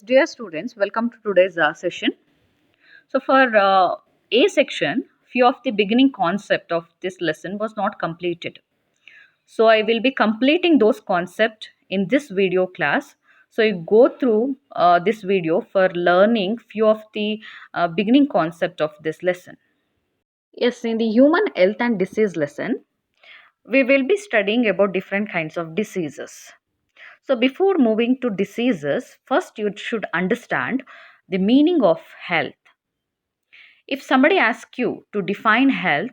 Dear students, welcome to today's session. So for A section, few of the beginning concept of this lesson was not completed. So I will be completing those concept in this video class. So you go through this video for learning few of the beginning concept of this lesson. Yes, in the human health and disease lesson, we will be studying about different kinds of diseases. So, before moving to diseases, first you should understand the meaning of health. If somebody asks you to define health,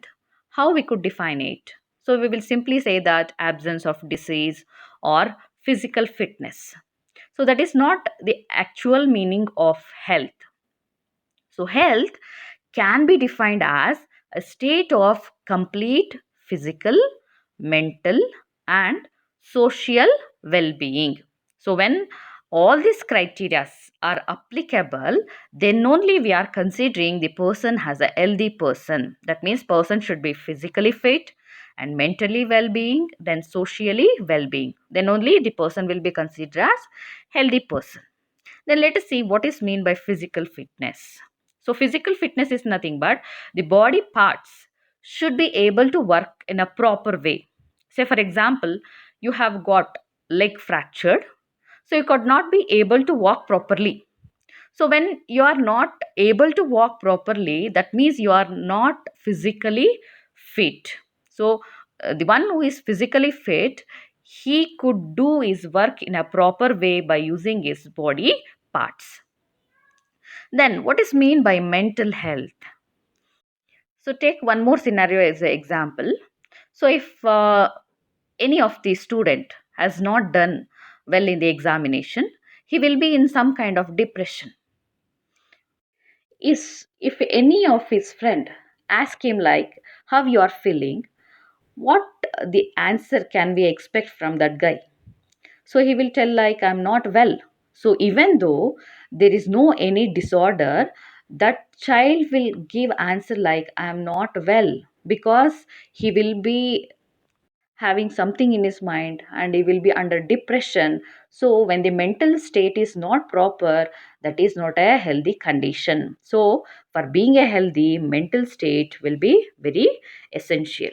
how we could define it? So, we will simply say that absence of disease or physical fitness. So, that is not the actual meaning of health. So, health can be defined as a state of complete physical, mental, and social well being. So, when all these criteria are applicable, then only we are considering the person as a healthy person. That means person should be physically fit and mentally well-being, then socially well-being. Then only the person will be considered as healthy person. Then let us see what is mean by physical fitness. So physical fitness is nothing but the body parts should be able to work in a proper way. Say for example, you have got leg fractured, so you could not be able to walk properly. So when you are not able to walk properly, that means you are not physically fit. So the one who is physically fit, he could do his work in a proper way by using his body parts. Then what is mean by mental health? So take one more scenario as an example. So if any of the student has not done well in the examination, he will be in some kind of depression. Is if any of his friend ask him like how you are feeling, what the answer can we expect from that guy? So he will tell like I'm not well. So even though there is no any disorder, that child will give answer like I'm not well, because he will be having something in his mind and he will be under depression. So when the mental state is not proper, that is not a healthy condition. So for being a healthy mental state will be very essential.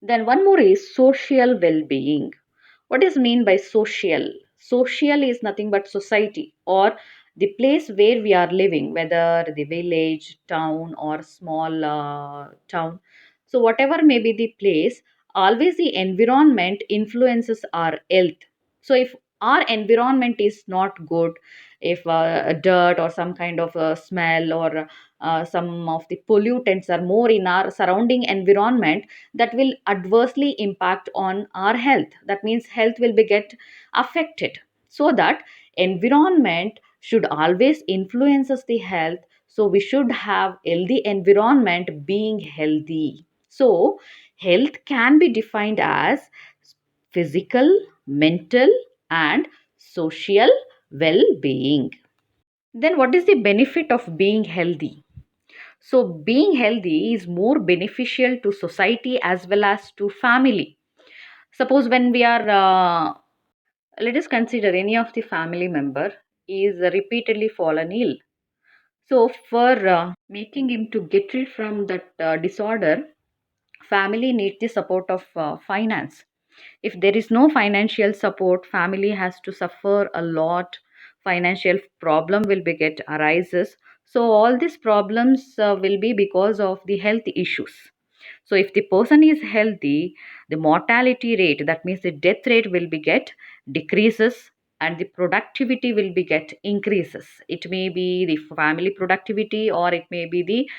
Then one more is social well-being. What is mean by social? Social is nothing but society or the place where we are living, whether the village, town, or small town. So whatever may be the place, always the environment influences our health. So if our environment is not good, if dirt or some kind of smell or some of the pollutants are more in our surrounding environment, that will adversely impact on our health. That means health will be get affected. So that environment should always influences the health. So we should have healthy environment being healthy. So health can be defined as physical, mental, and social well-being. Then what is the benefit of being healthy? So being healthy is more beneficial to society as well as to family. Suppose when we are, let us consider any of the family member is repeatedly fallen ill. So for making him to get rid from that disorder, family needs the support of finance. If there is no financial support, family has to suffer a lot. Financial problem will be get arises. So all these problems will be because of the health issues. So if the person is healthy, the mortality rate, that means the death rate will be get decreases, and the productivity will be get increases. It may be the family productivity or it may be the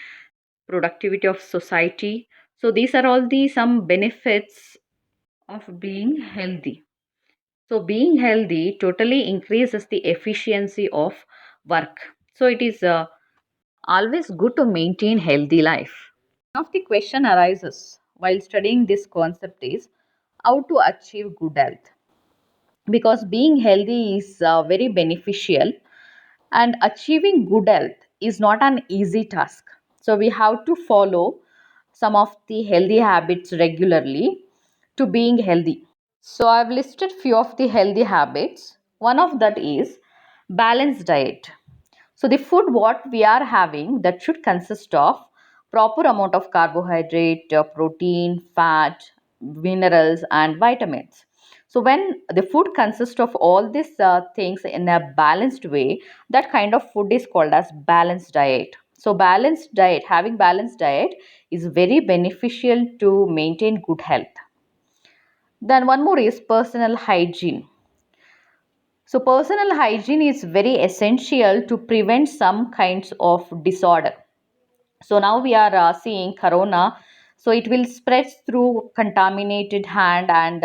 productivity of society. So these are all the some benefits of being healthy. So being healthy totally increases the efficiency of work. So it is always good to maintain healthy life. One of the question arises while studying this concept is how to achieve good health, because being healthy is very beneficial, and achieving good health is not an easy task. So we have to follow some of the healthy habits regularly to being healthy. So I've listed few of the healthy habits. One of that is Balanced diet. So the food what we are having that should consist of proper amount of carbohydrate, protein, fat, minerals and vitamins. So when the food consists of all these things in a balanced way, that kind of food is called as balanced diet. So balanced diet, having balanced diet is very beneficial to maintain good health. Then one more is personal hygiene. So personal hygiene is very essential to prevent some kinds of disorder. So now we are seeing corona. So it will spread through contaminated hand and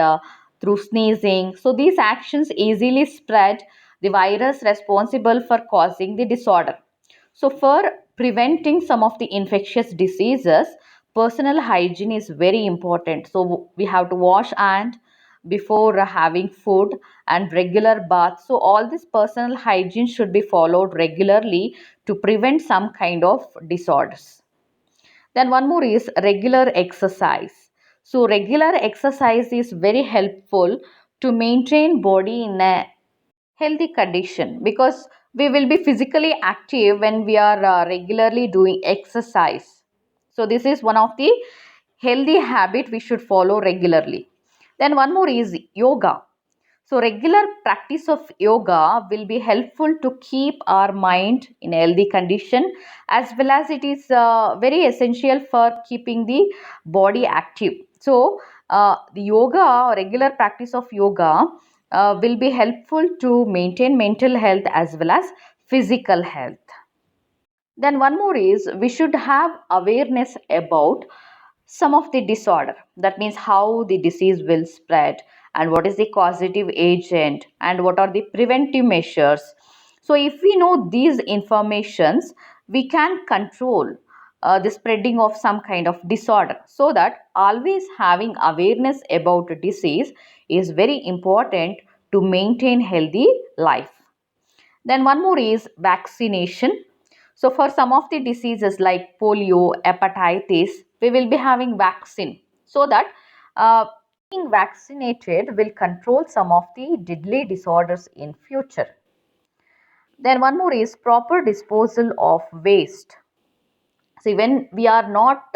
through sneezing. So these actions easily spread the virus responsible for causing the disorder. So for preventing some of the infectious diseases, personal hygiene is very important. So we have to wash hand before having food and regular bath. So all this personal hygiene should be followed regularly to prevent some kind of disorders. Then one more is regular exercise. So regular exercise is very helpful to maintain body in a healthy condition because we will be physically active when we are regularly doing exercise. So this is one of the healthy habit we should follow regularly. Then one more is yoga. So regular practice of yoga will be helpful to keep our mind in a healthy condition, as well as it is very essential for keeping the body active. So the yoga or regular practice of yoga will be helpful to maintain mental health as well as physical health. Then one more is we should have awareness about some of the disorder. That means how the disease will spread and what is the causative agent and what are the preventive measures. So if we know these informations, we can control the spreading of some kind of disorder. So that always having awareness about a disease is very important to maintain healthy life. Then one more is vaccination. So for some of the diseases like polio, hepatitis, we will be having vaccine so that uh, being vaccinated will control some of the deadly disorders in future. Then one more is proper disposal of waste. See, when we are not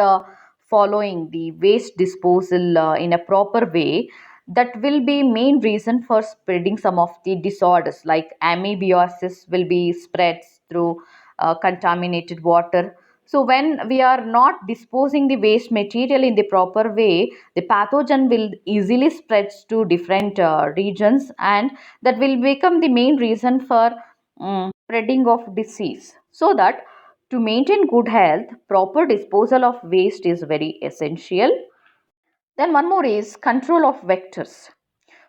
following the waste disposal in a proper way, that will be main reason for spreading some of the disorders like amoebiasis will be spread through contaminated water. So when we are not disposing the waste material in the proper way, the pathogen will easily spread to different regions, and that will become the main reason for spreading of disease. So that to maintain good health, proper disposal of waste is very essential. Then one more is control of vectors.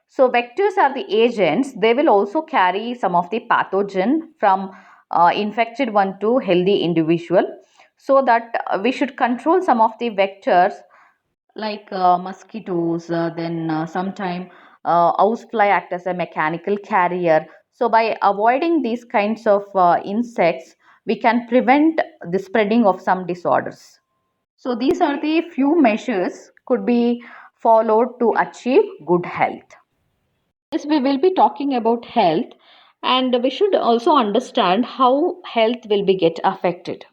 So vectors are the agents. They will also carry some of the pathogen from infected one to healthy individual. So that we should control some of the vectors like mosquitoes, then sometime housefly act as a mechanical carrier. So by avoiding these kinds of insects, we can prevent the spreading of some disorders. So these are the few measures could be followed to achieve good health. Yes, we will be talking about health, and we should also understand how health will be get affected.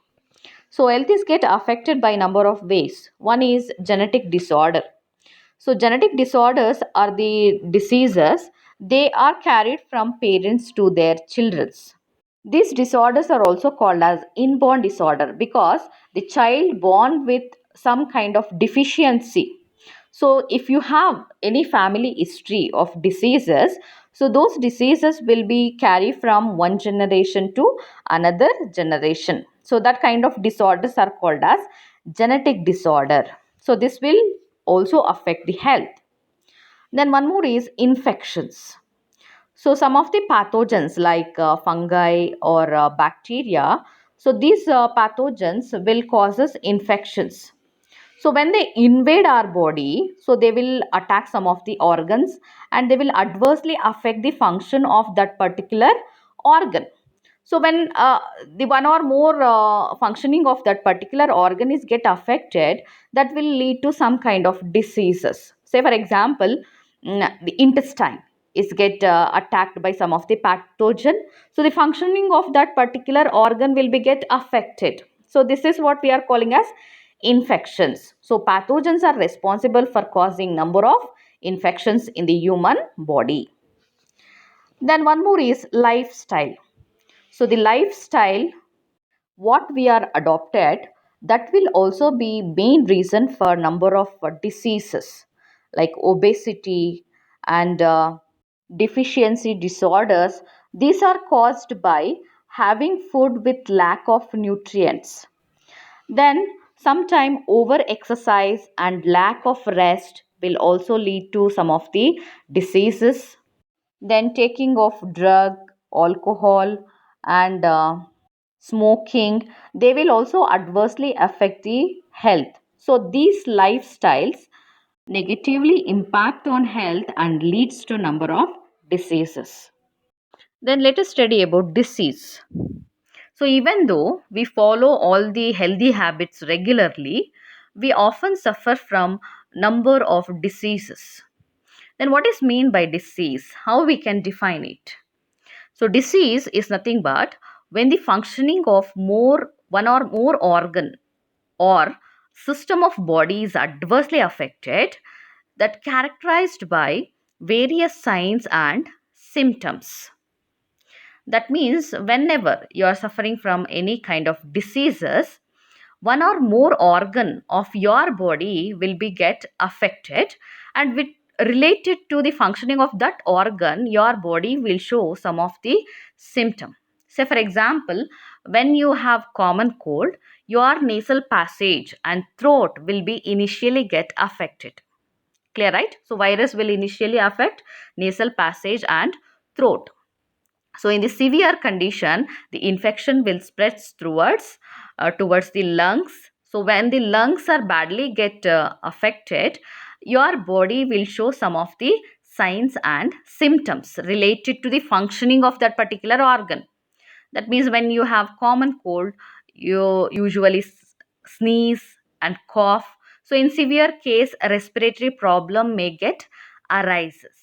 So health is get affected by number of ways. One is genetic disorder. So genetic disorders are the diseases they are carried from parents to their children. These disorders are also called as inborn disorder because the child born with some kind of deficiency. So if you have any family history of diseases, so those diseases will be carried from one generation to another generation. So that kind of disorders are called as genetic disorder. So this will also affect the health. Then one more is infections. So some of the pathogens like fungi or bacteria, so these pathogens will causes infections. So when they invade our body, so they will attack some of the organs and they will adversely affect the function of that particular organ. So when the one or more functioning of that particular organ is get affected, that will lead to some kind of diseases. Say for example, the intestine. is get attacked by some of the pathogen, so the functioning of that particular organ will be get affected. So this is what we are calling as infections. So pathogens are responsible for causing number of infections in the human body. Then one more is lifestyle. So the lifestyle what we are adopted, that will also be main reason for number of diseases like obesity and deficiency disorders. These are caused by having food with lack of nutrients. Then sometime over exercise and lack of rest will also lead to some of the diseases. Then taking of drug, alcohol and smoking, they will also adversely affect the health. So these lifestyles negatively impact on health and leads to number of diseases. Then let us study about disease. So even though we follow all the healthy habits regularly, we often suffer from number of diseases. Then what is mean by disease? How we can define it? So disease is nothing but when the functioning of more one or more organ or system of body is adversely affected, that characterized by various signs and symptoms. That means whenever you are suffering from any kind of diseases, one or more organ of your body will be get affected, and with related to the functioning of that organ, your body will show some of the symptom. Say for example, when you have common cold, your nasal passage and throat will be initially get affected. Clear, right? So virus will initially affect nasal passage and throat. So in the severe condition, the infection will spread towards the lungs. So when the lungs are badly get affected, your body will show some of the signs and symptoms related to the functioning of that particular organ. That means when you have common cold, you usually sneeze and cough. So in severe case, a respiratory problem may get arises.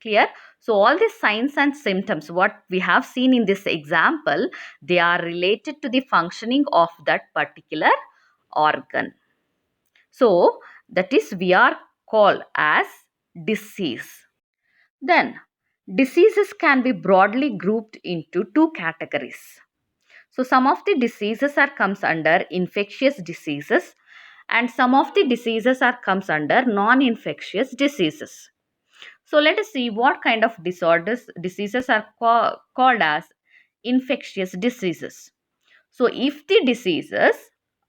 Clear? So all these signs and symptoms what we have seen in this example, they are related to the functioning of that particular organ. So that is we are called as disease. Then diseases can be broadly grouped into two categories. So some of the diseases are comes under infectious diseases and some of the diseases are comes under non-infectious diseases. So let us see what kind of diseases are called as infectious diseases. So if the diseases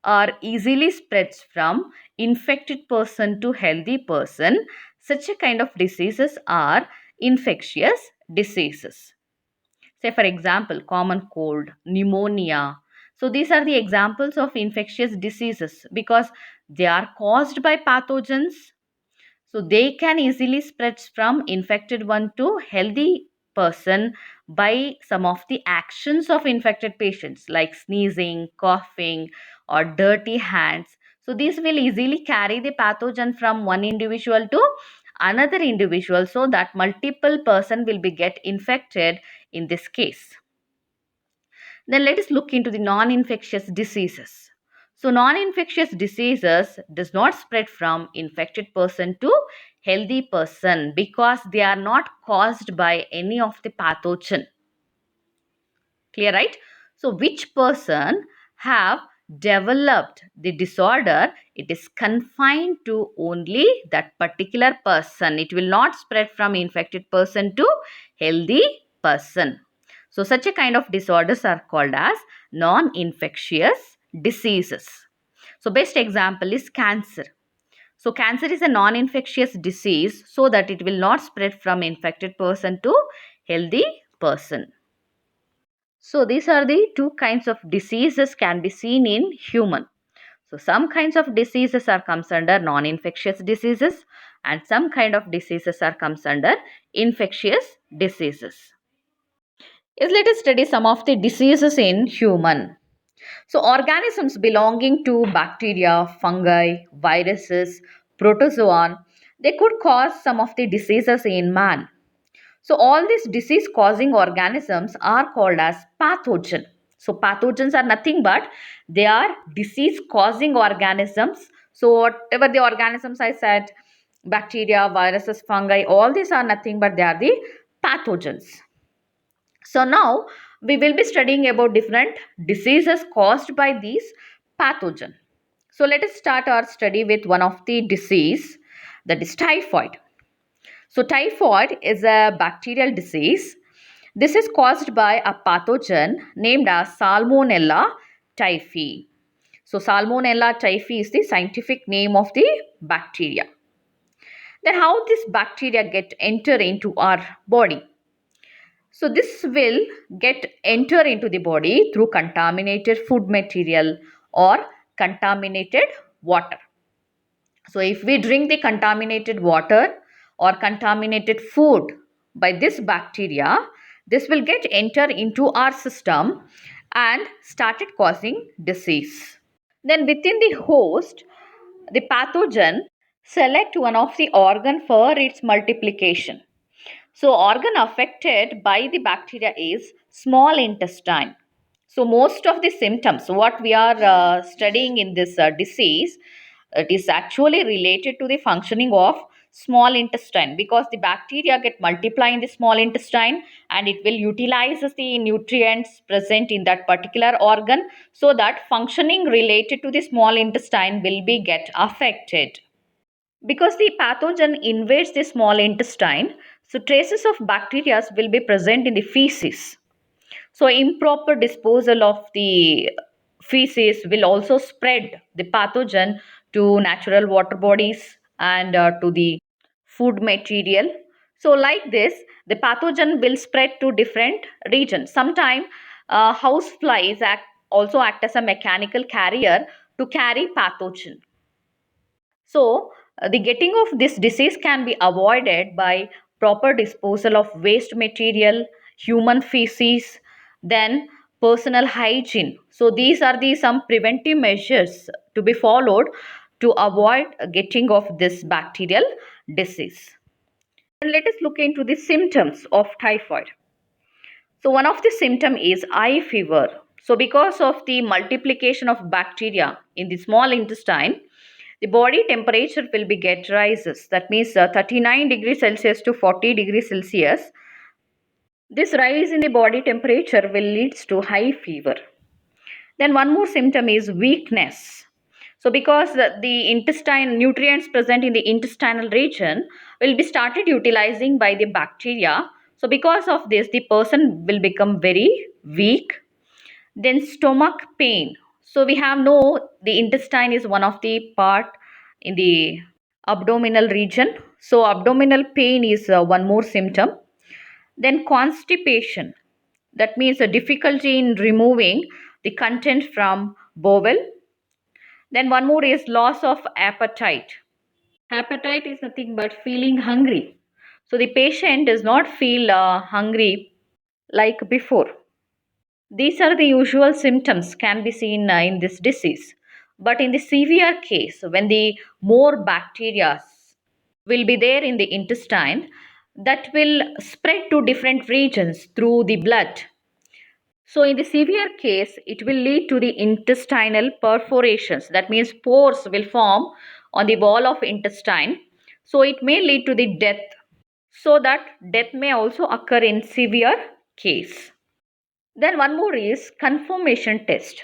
are easily spreads from infected person to healthy person, such a kind of diseases are infectious diseases. Say for example, common cold, pneumonia. So these are the examples of infectious diseases because they are caused by pathogens, so they can easily spread from infected one to healthy person by some of the actions of infected patients like sneezing, coughing or dirty hands. So these will easily carry the pathogen from one individual to another individual, so that multiple person will be get infected in this case. Then let us look into the non-infectious diseases. So non-infectious diseases does not spread from infected person to healthy person because they are not caused by any of the pathogen. Clear, right? So which person have developed the disorder, it is confined to only that particular person. It will not spread from infected person to healthy person. So such a kind of disorders are called as non-infectious diseases. So best example is cancer. So cancer is a non-infectious disease so that it will not spread from infected person to healthy person. So these are the two kinds of diseases can be seen in human. So some kinds of diseases are comes under non-infectious diseases and some kind of diseases are comes under infectious diseases. Yes, let us study some of the diseases in human. So organisms belonging to bacteria, fungi, viruses, protozoan, they could cause some of the diseases in man. So all these disease causing organisms are called as pathogen. So pathogens are nothing but they are disease causing organisms. So whatever the organisms I said, bacteria, viruses, fungi, all these are nothing but they are the pathogens. So now we will be studying about different diseases caused by these pathogen. So let us start our study with one of the disease, that is typhoid. So typhoid is a bacterial disease. This is caused by a pathogen named as Salmonella typhi. So Salmonella typhi is the scientific name of the bacteria. Then how this bacteria get enter into our body? So this will get enter into the body through contaminated food material or contaminated water. So if we drink the contaminated water or contaminated food by this bacteria, this will get enter into our system and started causing disease. Then within the host, the pathogen select one of the organ for its multiplication. So organ affected by the bacteria is small intestine. So most of the symptoms what we are studying in this disease, it is actually related to the functioning of small intestine, because the bacteria get multiply in the small intestine and it will utilize the nutrients present in that particular organ, so that functioning related to the small intestine will be get affected. Because the pathogen invades the small intestine, so traces of bacteria will be present in the feces. So improper disposal of the feces will also spread the pathogen to natural water bodies and to the food material. So like this, the pathogen will spread to different regions. Sometimes house flies also act as a mechanical carrier to carry pathogen. So, the getting of this disease can be avoided by proper disposal of waste material, human feces, then personal hygiene. So, these are the some preventive measures to be followed to avoid getting of this bacterial disease. And let us look into the symptoms of typhoid. So one of the symptom is eye fever. So because of the multiplication of bacteria in the small intestine, the body temperature will be get rises. That means 39 degrees Celsius to 40 degrees Celsius. This rise in the body temperature will leads to high fever. Then one more symptom is weakness. So because the intestine nutrients present in the intestinal region will be started utilizing by the bacteria. So because of this, the person will become very weak. Then stomach pain. So we have know the intestine is one of the part in the abdominal region. So abdominal pain is one more symptom. Then constipation. That means a difficulty in removing the content from bowel. Then one more is loss of appetite. Appetite is nothing but feeling hungry. So the patient does not feel hungry like before. These are the usual symptoms can be seen in this disease. But in the severe case, when the more bacteria will be there in the intestine, that will spread to different regions through the blood. So in the severe case, it will lead to the intestinal perforations. That means pores will form on the wall of intestine. So it may lead to the death. So that death may also occur in severe case. Then one more is confirmation test.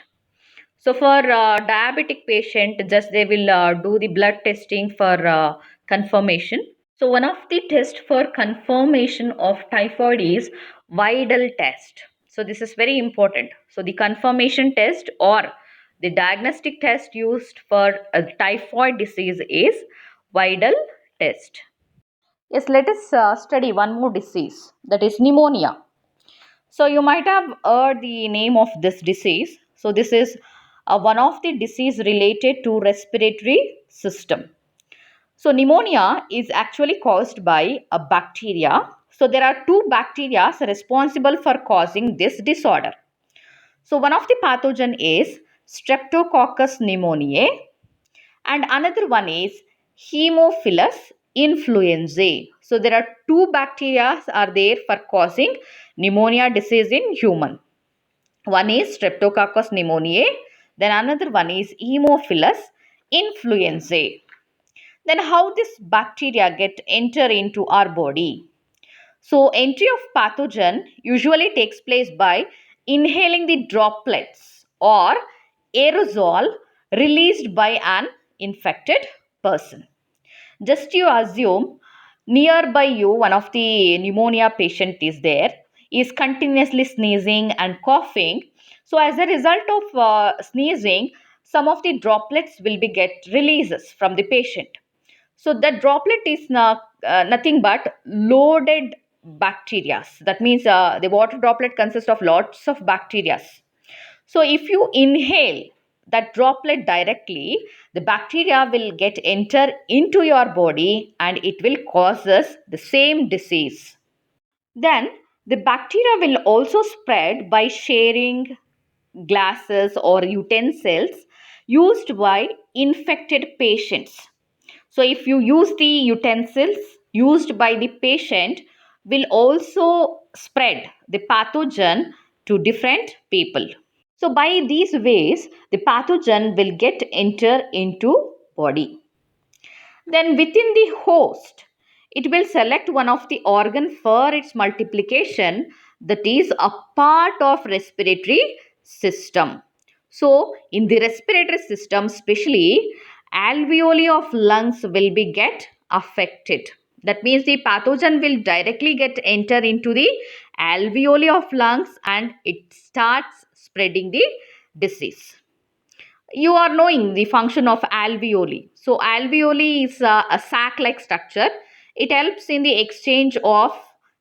So for diabetic patient, just they will do the blood testing for confirmation. So one of the test for confirmation of typhoid is Vidal test. So this is very important. So the confirmation test or the diagnostic test used for a typhoid disease is Vidal test. Yes, let us study one more disease, that is pneumonia. So you might have heard the name of this disease. So this is one of the disease related to respiratory system. So pneumonia is actually caused by a bacteria. So there are two bacteria responsible for causing this disorder. So one of the pathogen is Streptococcus pneumoniae and another one is Haemophilus influenzae. So there are two bacteria are there for causing pneumonia disease in human. One is Streptococcus pneumoniae, then another one is Haemophilus influenzae. Then how this bacteria get enter into our body? So entry of pathogen usually takes place by inhaling the droplets or aerosol released by an infected person. Just you assume nearby you one of the pneumonia patient is there, is continuously sneezing and coughing. So as a result of sneezing, some of the droplets will be get releases from the patient. So the droplet is nothing but loaded bacteria. That means the water droplet consists of lots of bacteria. So if you inhale that droplet directly, the bacteria will get enter into your body and it will cause us the same disease. Then the bacteria will also spread by sharing glasses or utensils used by infected patients. So if you use the utensils used by the patient, will also spread the pathogen to different people. So by these ways, the pathogen will get enter into body. Then within the host, it will select one of the organ for its multiplication, that is a part of respiratory system. So in the respiratory system, especially alveoli of lungs will be get affected. That means the pathogen will directly get enter into the alveoli of lungs and it starts spreading the disease. You are knowing the function of alveoli. So alveoli is a sac-like structure. It helps in the exchange of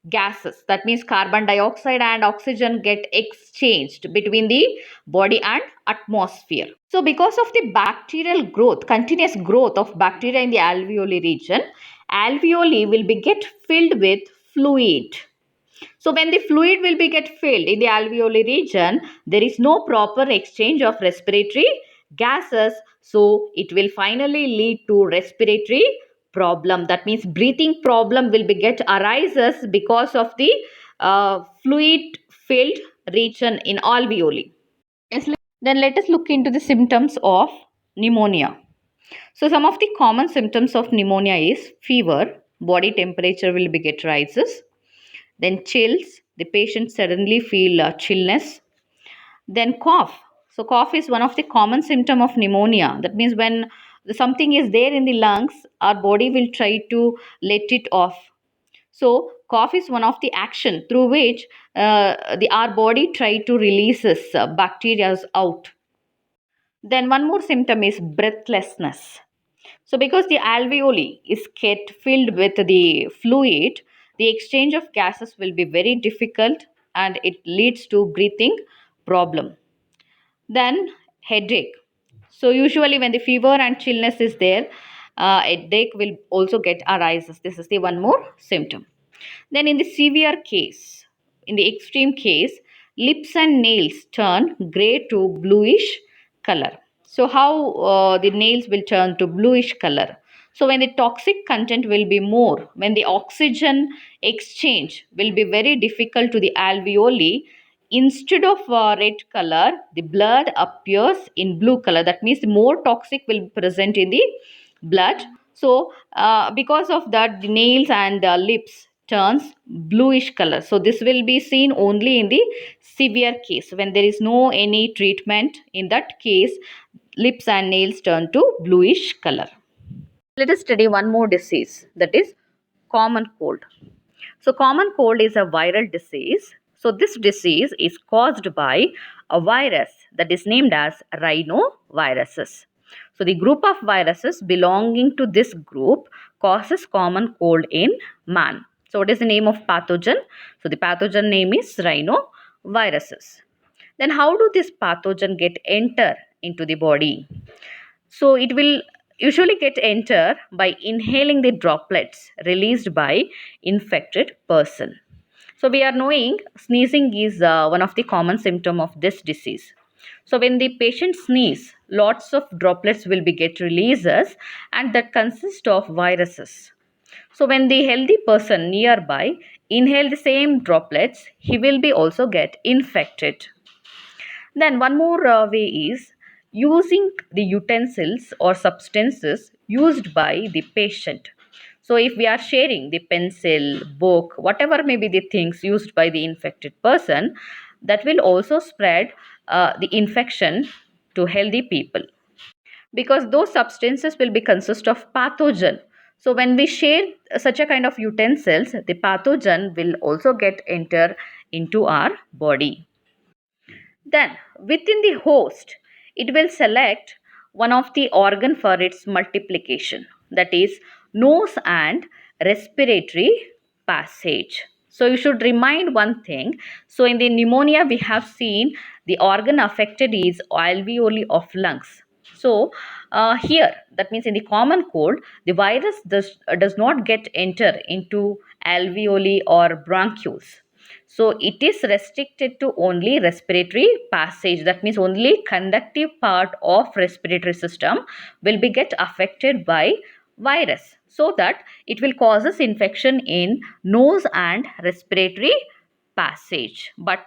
gases. That means carbon dioxide and oxygen get exchanged between the body and atmosphere. So because of the bacterial growth, continuous growth of bacteria in the alveoli region, alveoli will be get filled with fluid. So when the fluid will be get filled in the alveoli region, there is no proper exchange of respiratory gases. So it will finally lead to respiratory problem. That means breathing problem will be get arises because of the fluid filled region in alveoli. Then let us look into the symptoms of pneumonia. So some of the common symptoms of pneumonia is fever, body temperature will be get rises, then chills, the patient suddenly feel chillness, then cough. So cough is one of the common symptom of pneumonia. That means when something is there in the lungs, our body will try to let it off. So cough is one of the action through which our body try to releases bacteria out. Then one more symptom is breathlessness. So because the alveoli is get filled with the fluid, the exchange of gases will be very difficult and it leads to breathing problem. Then headache. So usually when the fever and chillness is there, headache will also get arises. This is the one more symptom. Then in the severe case, in the extreme case, lips and nails turn grey to bluish color. So how the nails will turn to bluish color? So when the toxic content will be more, when the oxygen exchange will be very difficult to the alveoli, instead of red color, the blood appears in blue color. That means more toxic will be present in the blood. So because of that, the nails and lips turns bluish color. So this will be seen only in the severe case. When there is no any treatment, in that case lips and nails turn to bluish color. Let us study one more disease, that is common cold. So common cold is a viral disease. So this disease is caused by a virus that is named as rhinoviruses. So the group of viruses belonging to this group causes common cold in man. So what is the name of pathogen? So the pathogen name is rhinoviruses. Then how do this pathogen get enter into the body? So it will usually get enter by inhaling the droplets released by infected person. So we are knowing sneezing is one of the common symptom of this disease. So when the patient sneeze, lots of droplets will be get releases and that consist of viruses. So when the healthy person nearby inhale the same droplets, he will be also get infected. Then one more way is using the utensils or substances used by the patient. So if we are sharing the pencil, book, whatever may be the things used by the infected person, that will also spread the infection to healthy people, because those substances will be consist of pathogen. So when we share such a kind of utensils, the pathogen will also get enter into our body. Then, within the host, it will select one of the organ for its multiplication, that is, nose and respiratory passage. So, you should remind one thing. So, in the pneumonia, we have seen the organ affected is alveoli of lungs. So, here, that means in the common cold, the virus does not get enter into alveoli or bronchioles. So it is restricted to only respiratory passage. That means only conductive part of respiratory system will be get affected by virus, so that it will causes infection in nose and respiratory passage, but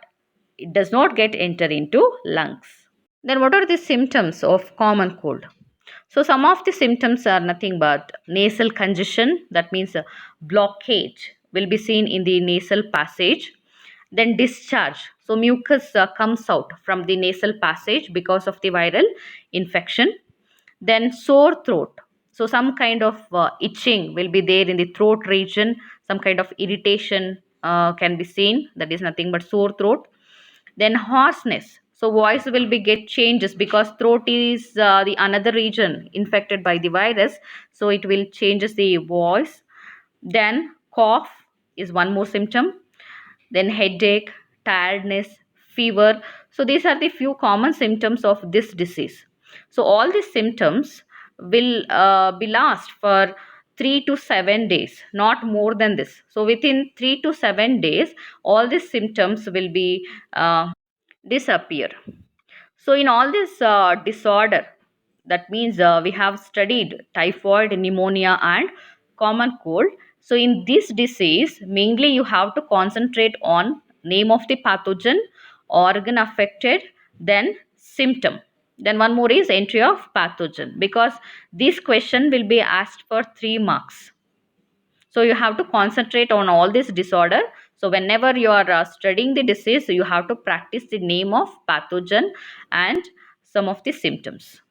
it does not get enter into lungs. Then what are the symptoms of common cold? So some of the symptoms are nothing but nasal congestion, that means blockage will be seen in the nasal passage. Then discharge, so mucus comes out from the nasal passage because of the viral infection. Then sore throat, so some kind of itching will be there in the throat region, some kind of irritation can be seen, that is nothing but sore throat. Then hoarseness, so voice will be get changes because throat is the another region infected by the virus, so it will changes the voice. Then cough is one more symptom. Then headache, tiredness, fever. So these are the few common symptoms of this disease. So all these symptoms will be last for 3 to 7 days, not more than this. So within 3 to 7 days, all these symptoms will be disappear. So in all this disorder, that means we have studied typhoid, pneumonia, and common cold. So in this disease, mainly you have to concentrate on name of the pathogen, organ affected, then symptom. Then one more is entry of pathogen, because this question will be asked for 3 marks. So you have to concentrate on all this disorder. So whenever you are studying the disease, you have to practice the name of pathogen and some of the symptoms.